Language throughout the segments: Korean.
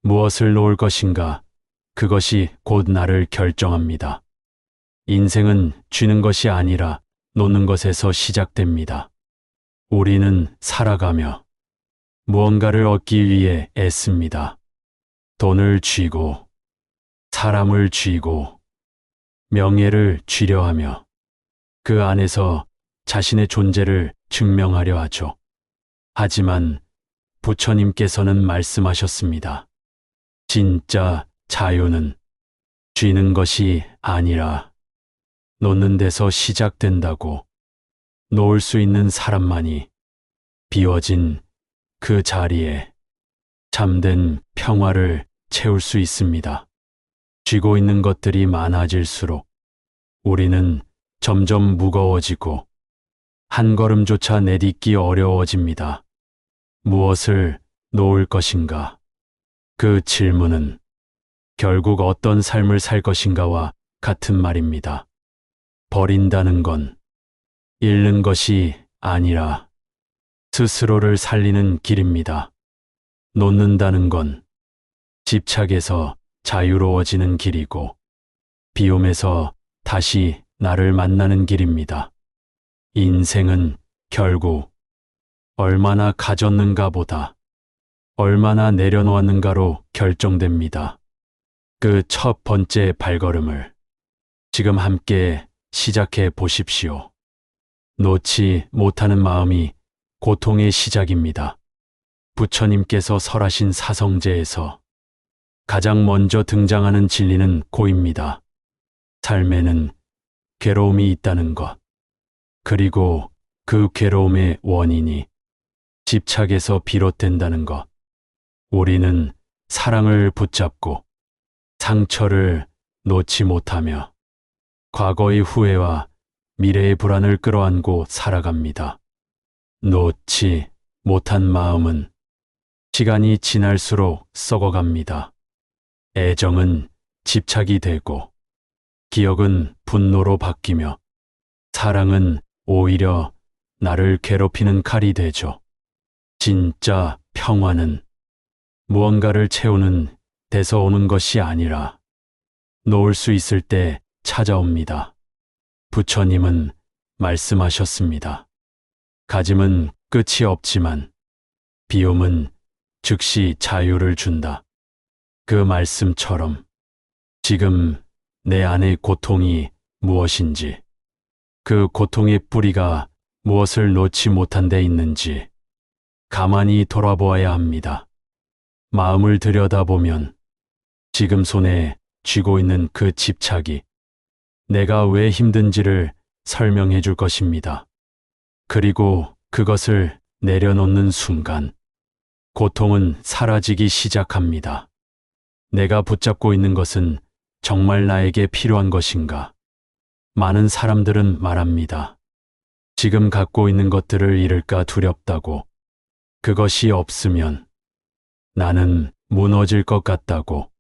무엇을 놓을 것인가? 그것이 곧 나를 결정합니다. 인생은 쥐는 것이 아니라 놓는 것에서 시작됩니다. 우리는 살아가며 무언가를 얻기 위해 애씁니다. 돈을 쥐고, 사람을 쥐고, 명예를 쥐려 하며 그 안에서 자신의 존재를 증명하려 하죠. 하지만 부처님께서는 말씀하셨습니다. 진짜 자유는 쥐는 것이 아니라 놓는 데서 시작된다고. 놓을 수 있는 사람만이 비워진 그 자리에 참된 평화를 채울 수 있습니다. 쥐고 있는 것들이 많아질수록 우리는 점점 무거워지고 한 걸음조차 내딛기 어려워집니다. 무엇을 놓을 것인가? 그 질문은 결국 어떤 삶을 살 것인가와 같은 말입니다. 버린다는 건 잃는 것이 아니라 스스로를 살리는 길입니다. 놓는다는 건 집착에서 자유로워지는 길이고 비움에서 다시 나를 만나는 길입니다. 인생은 결국 얼마나 가졌는가 보다 얼마나 내려놓았는가로 결정됩니다. 그 첫 번째 발걸음을 지금 함께 시작해 보십시오. 놓지 못하는 마음이 고통의 시작입니다. 부처님께서 설하신 사성제에서 가장 먼저 등장하는 진리는 고입니다. 삶에는 괴로움이 있다는 것, 그리고 그 괴로움의 원인이 집착에서 비롯된다는 것. 우리는 사랑을 붙잡고 상처를 놓지 못하며 과거의 후회와 미래의 불안을 끌어안고 살아갑니다. 놓지 못한 마음은 시간이 지날수록 썩어갑니다. 애정은 집착이 되고 기억은 분노로 바뀌며 사랑은 오히려 나를 괴롭히는 칼이 되죠. 진짜 평화는 무언가를 채우는 데서 오는 것이 아니라 놓을 수 있을 때 찾아옵니다. 부처님은 말씀하셨습니다. 가짐은 끝이 없지만 비움은 즉시 자유를 준다. 그 말씀처럼 지금 내 안의 고통이 무엇인지, 그 고통의 뿌리가 무엇을 놓지 못한 데 있는지 가만히 돌아보아야 합니다. 마음을 들여다보면 지금 손에 쥐고 있는 그 집착이 내가 왜 힘든지를 설명해 줄 것입니다. 그리고 그것을 내려놓는 순간 고통은 사라지기 시작합니다. 내가 붙잡고 있는 것은 정말 나에게 필요한 것인가? 많은 사람들은 말합니다. 지금 갖고 있는 것들을 잃을까 두렵다고. 그것이 없으면 나는 무너질 것 같다고.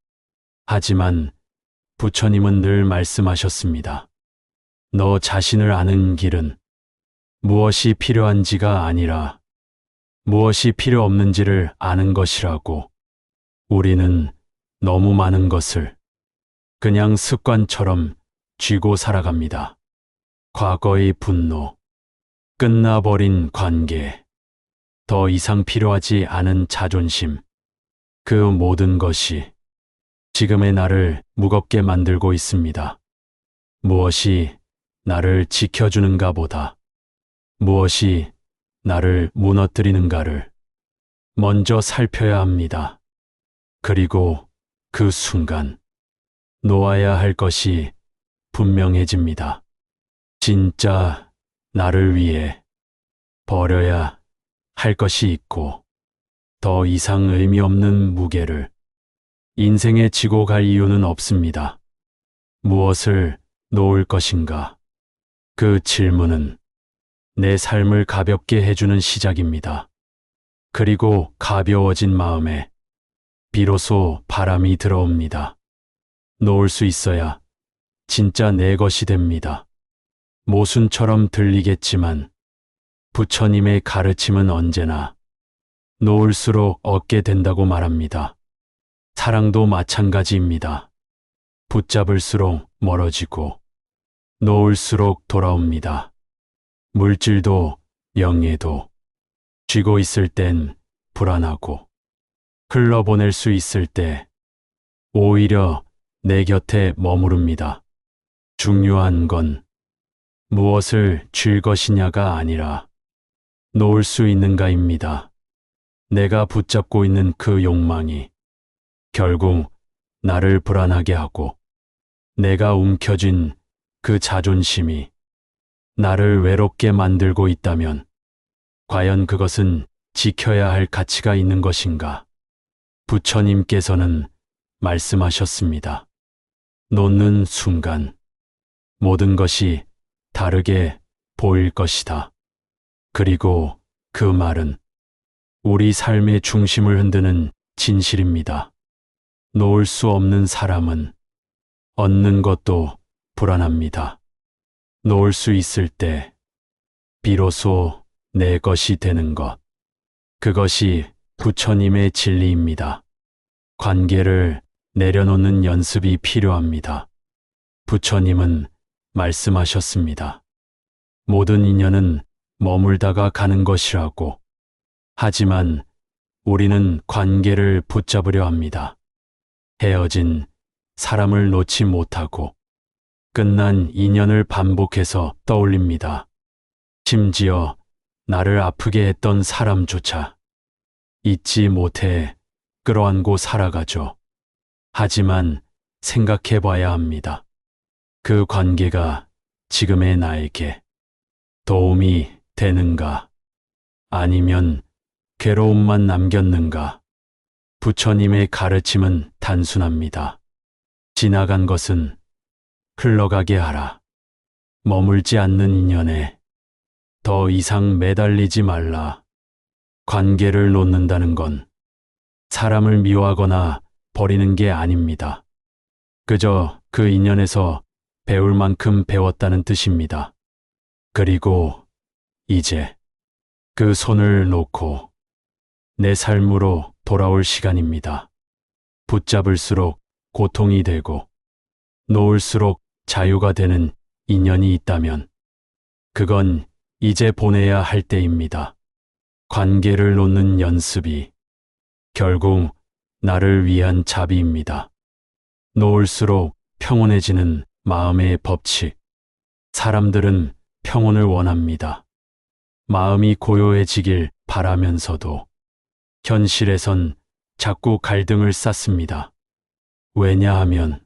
하지만 부처님은 늘 말씀하셨습니다. 너 자신을 아는 길은 무엇이 필요한지가 아니라 무엇이 필요 없는지를 아는 것이라고. 우리는 너무 많은 것을 그냥 습관처럼 쥐고 살아갑니다. 과거의 분노, 끝나버린 관계, 더 이상 필요하지 않은 자존심, 그 모든 것이 지금의 나를 무겁게 만들고 있습니다. 무엇이 나를 지켜주는가 보다 무엇이 나를 무너뜨리는가를 먼저 살펴야 합니다. 그리고 그 순간 놓아야 할 것이 분명해집니다. 진짜 나를 위해 버려야 할 것이 있고 더 이상 의미 없는 무게를 인생에 지고 갈 이유는 없습니다. 무엇을 놓을 것인가? 그 질문은 내 삶을 가볍게 해주는 시작입니다. 그리고 가벼워진 마음에 비로소 바람이 들어옵니다. 놓을 수 있어야 진짜 내 것이 됩니다. 모순처럼 들리겠지만 부처님의 가르침은 언제나 놓을수록 얻게 된다고 말합니다. 사랑도 마찬가지입니다. 붙잡을수록 멀어지고 놓을수록 돌아옵니다. 물질도 명예도 쥐고 있을 땐 불안하고 흘러보낼 수 있을 때 오히려 내 곁에 머무릅니다. 중요한 건 무엇을 쥘 것이냐가 아니라 놓을 수 있는가입니다. 내가 붙잡고 있는 그 욕망이 결국 나를 불안하게 하고 내가 움켜쥔 그 자존심이 나를 외롭게 만들고 있다면 과연 그것은 지켜야 할 가치가 있는 것인가? 부처님께서는 말씀하셨습니다. 놓는 순간 모든 것이 다르게 보일 것이다. 그리고 그 말은 우리 삶의 중심을 흔드는 진실입니다. 놓을 수 없는 사람은 얻는 것도 불안합니다. 놓을 수 있을 때 비로소 내 것이 되는 것. 그것이 부처님의 진리입니다. 관계를 내려놓는 연습이 필요합니다. 부처님은 말씀하셨습니다. 모든 인연은 머물다가 가는 것이라고. 하지만 우리는 관계를 붙잡으려 합니다. 헤어진 사람을 놓지 못하고 끝난 인연을 반복해서 떠올립니다. 심지어 나를 아프게 했던 사람조차 잊지 못해 끌어안고 살아가죠. 하지만 생각해 봐야 합니다. 그 관계가 지금의 나에게 도움이 되는가? 아니면 괴로움만 남겼는가? 부처님의 가르침은 단순합니다. 지나간 것은 흘러가게 하라. 머물지 않는 인연에 더 이상 매달리지 말라. 관계를 놓는다는 건 사람을 미워하거나 버리는 게 아닙니다. 그저 그 인연에서 배울 만큼 배웠다는 뜻입니다. 그리고 이제 그 손을 놓고 내 삶으로 돌아올 시간입니다. 붙잡을수록 고통이 되고 놓을수록 자유가 되는 인연이 있다면 그건 이제 보내야 할 때입니다. 관계를 놓는 연습이 결국 나를 위한 자비입니다. 놓을수록 평온해지는 마음의 법칙. 사람들은 평온을 원합니다. 마음이 고요해지길 바라면서도 현실에선 자꾸 갈등을 쌓습니다. 왜냐하면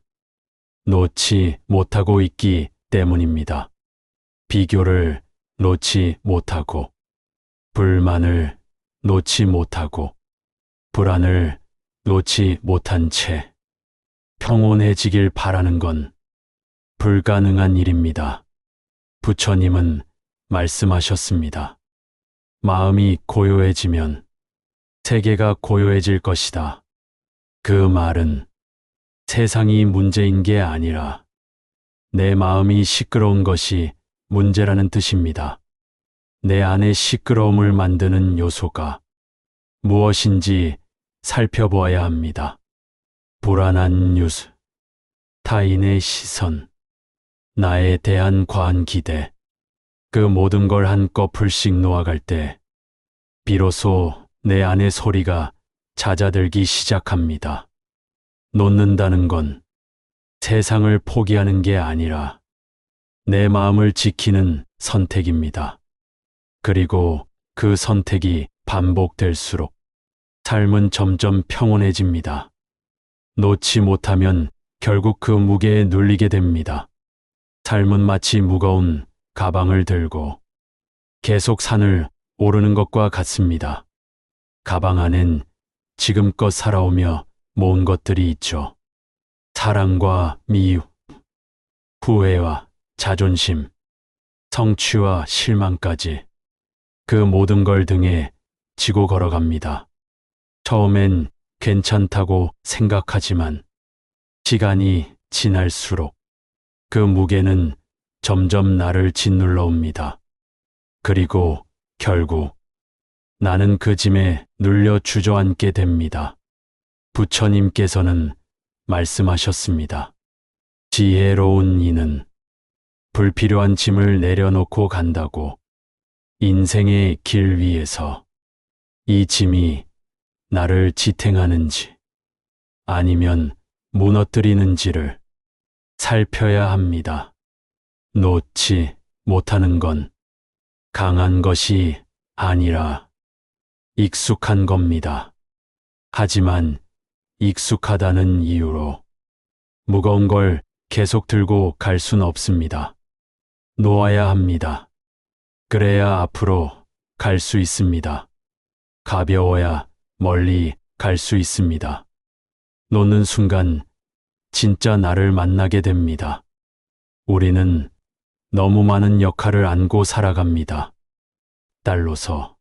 놓지 못하고 있기 때문입니다. 비교를 놓지 못하고, 불만을 놓지 못하고, 불안을 놓지 못한 채 평온해지길 바라는 건 불가능한 일입니다. 부처님은 말씀하셨습니다. 마음이 고요해지면 세계가 고요해질 것이다. 그 말은 세상이 문제인 게 아니라 내 마음이 시끄러운 것이 문제라는 뜻입니다. 내 안의 시끄러움을 만드는 요소가 무엇인지 살펴보아야 합니다. 불안한 뉴스, 타인의 시선, 나에 대한 과한 기대, 그 모든 걸 한꺼풀씩 놓아갈 때 비로소 내 안의 소리가 잦아들기 시작합니다. 놓는다는 건 세상을 포기하는 게 아니라 내 마음을 지키는 선택입니다. 그리고 그 선택이 반복될수록 삶은 점점 평온해집니다. 놓지 못하면 결국 그 무게에 눌리게 됩니다. 삶은 마치 무거운 가방을 들고 계속 산을 오르는 것과 같습니다. 가방 안엔 지금껏 살아오며 모은 것들이 있죠. 사랑과 미움, 후회와 자존심, 성취와 실망까지 그 모든 걸 등에 지고 걸어갑니다. 처음엔 괜찮다고 생각하지만 시간이 지날수록 그 무게는 점점 나를 짓눌러 옵니다. 그리고 결국 나는 그 짐에 눌려 주저앉게 됩니다. 부처님께서는 말씀하셨습니다. 지혜로운 이는 불필요한 짐을 내려놓고 간다고. 인생의 길 위에서 이 짐이 나를 지탱하는지 아니면 무너뜨리는지를 살펴야 합니다. 놓지 못하는 건 강한 것이 아니라 익숙한 겁니다. 하지만 익숙하다는 이유로 무거운 걸 계속 들고 갈 순 없습니다. 놓아야 합니다. 그래야 앞으로 갈 수 있습니다. 가벼워야 멀리 갈 수 있습니다. 놓는 순간 진짜 나를 만나게 됩니다. 우리는 너무 많은 역할을 안고 살아갑니다. 딸로서,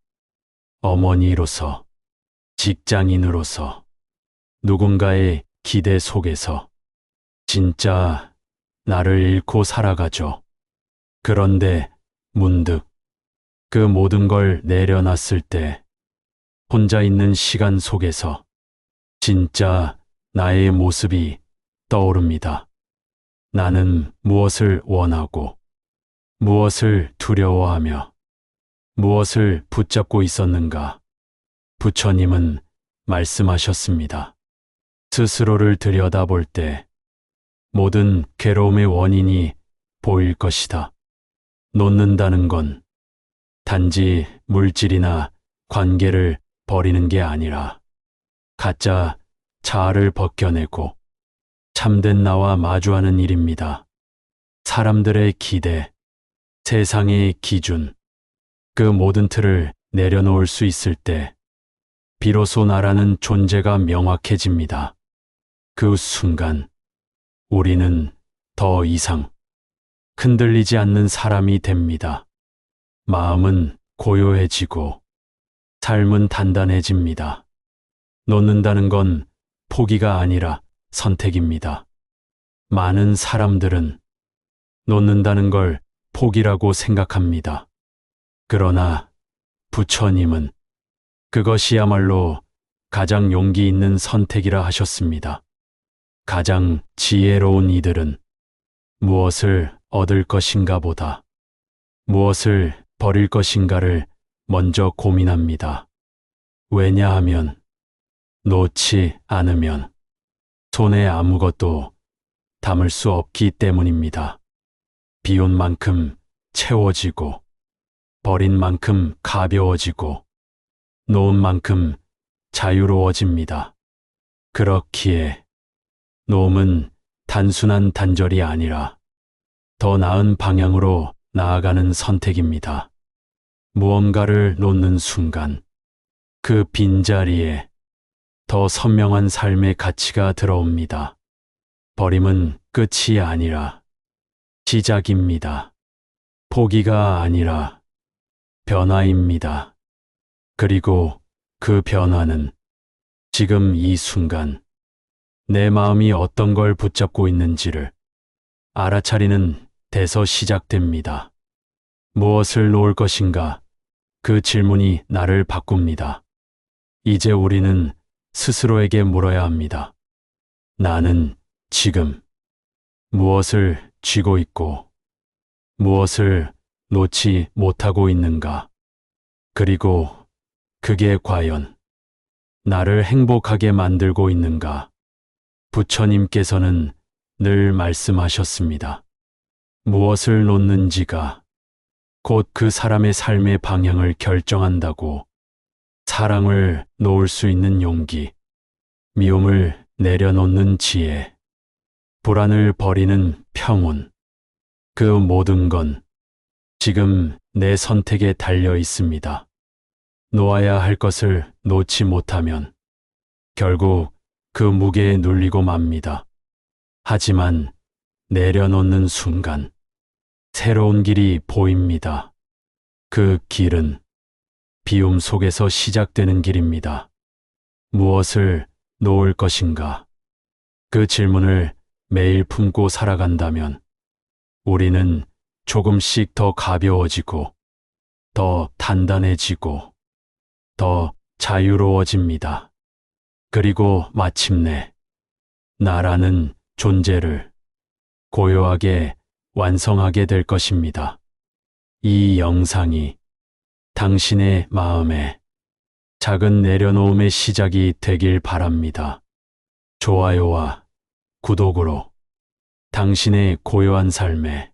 어머니로서, 직장인으로서, 누군가의 기대 속에서 진짜 나를 잃고 살아가죠. 그런데 문득 그 모든 걸 내려놨을 때 혼자 있는 시간 속에서 진짜 나의 모습이 떠오릅니다. 나는 무엇을 원하고 무엇을 두려워하며 무엇을 붙잡고 있었는가? 부처님은 말씀하셨습니다. 스스로를 들여다볼 때 모든 괴로움의 원인이 보일 것이다. 놓는다는 건 단지 물질이나 관계를 버리는 게 아니라 가짜 자아를 벗겨내고 참된 나와 마주하는 일입니다. 사람들의 기대, 세상의 기준, 그 모든 틀을 내려놓을 수 있을 때 비로소 나라는 존재가 명확해집니다. 그 순간 우리는 더 이상 흔들리지 않는 사람이 됩니다. 마음은 고요해지고 삶은 단단해집니다. 놓는다는 건 포기가 아니라 선택입니다. 많은 사람들은 놓는다는 걸 포기라고 생각합니다. 그러나 부처님은 그것이야말로 가장 용기 있는 선택이라 하셨습니다. 가장 지혜로운 이들은 무엇을 얻을 것인가 보다 무엇을 버릴 것인가를 먼저 고민합니다. 왜냐하면 놓지 않으면 손에 아무것도 담을 수 없기 때문입니다. 비운 만큼 채워지고 버린 만큼 가벼워지고 놓은 만큼 자유로워집니다. 그렇기에 놓음은 단순한 단절이 아니라 더 나은 방향으로 나아가는 선택입니다. 무언가를 놓는 순간 그 빈자리에 더 선명한 삶의 가치가 들어옵니다. 버림은 끝이 아니라 시작입니다. 포기가 아니라 변화입니다. 그리고 그 변화는 지금 이 순간 내 마음이 어떤 걸 붙잡고 있는지를 알아차리는 데서 시작됩니다. 무엇을 놓을 것인가? 그 질문이 나를 바꿉니다. 이제 우리는 스스로에게 물어야 합니다. 나는 지금 무엇을 쥐고 있고 무엇을 놓지 못하고 있는가? 그리고 그게 과연 나를 행복하게 만들고 있는가? 부처님께서는 늘 말씀하셨습니다. 무엇을 놓는지가 곧 그 사람의 삶의 방향을 결정한다고. 사랑을 놓을 수 있는 용기, 미움을 내려놓는 지혜, 불안을 버리는 평온, 그 모든 건 지금 내 선택에 달려 있습니다. 놓아야 할 것을 놓지 못하면 결국 그 무게에 눌리고 맙니다. 하지만 내려놓는 순간 새로운 길이 보입니다. 그 길은 비움 속에서 시작되는 길입니다. 무엇을 놓을 것인가? 그 질문을 매일 품고 살아간다면 우리는 조금씩 더 가벼워지고 더 단단해지고 더 자유로워집니다. 그리고 마침내 나라는 존재를 고요하게 완성하게 될 것입니다. 이 영상이 당신의 마음에 작은 내려놓음의 시작이 되길 바랍니다. 좋아요와 구독으로 당신의 고요한 삶에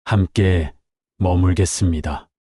함께 머물겠습니다.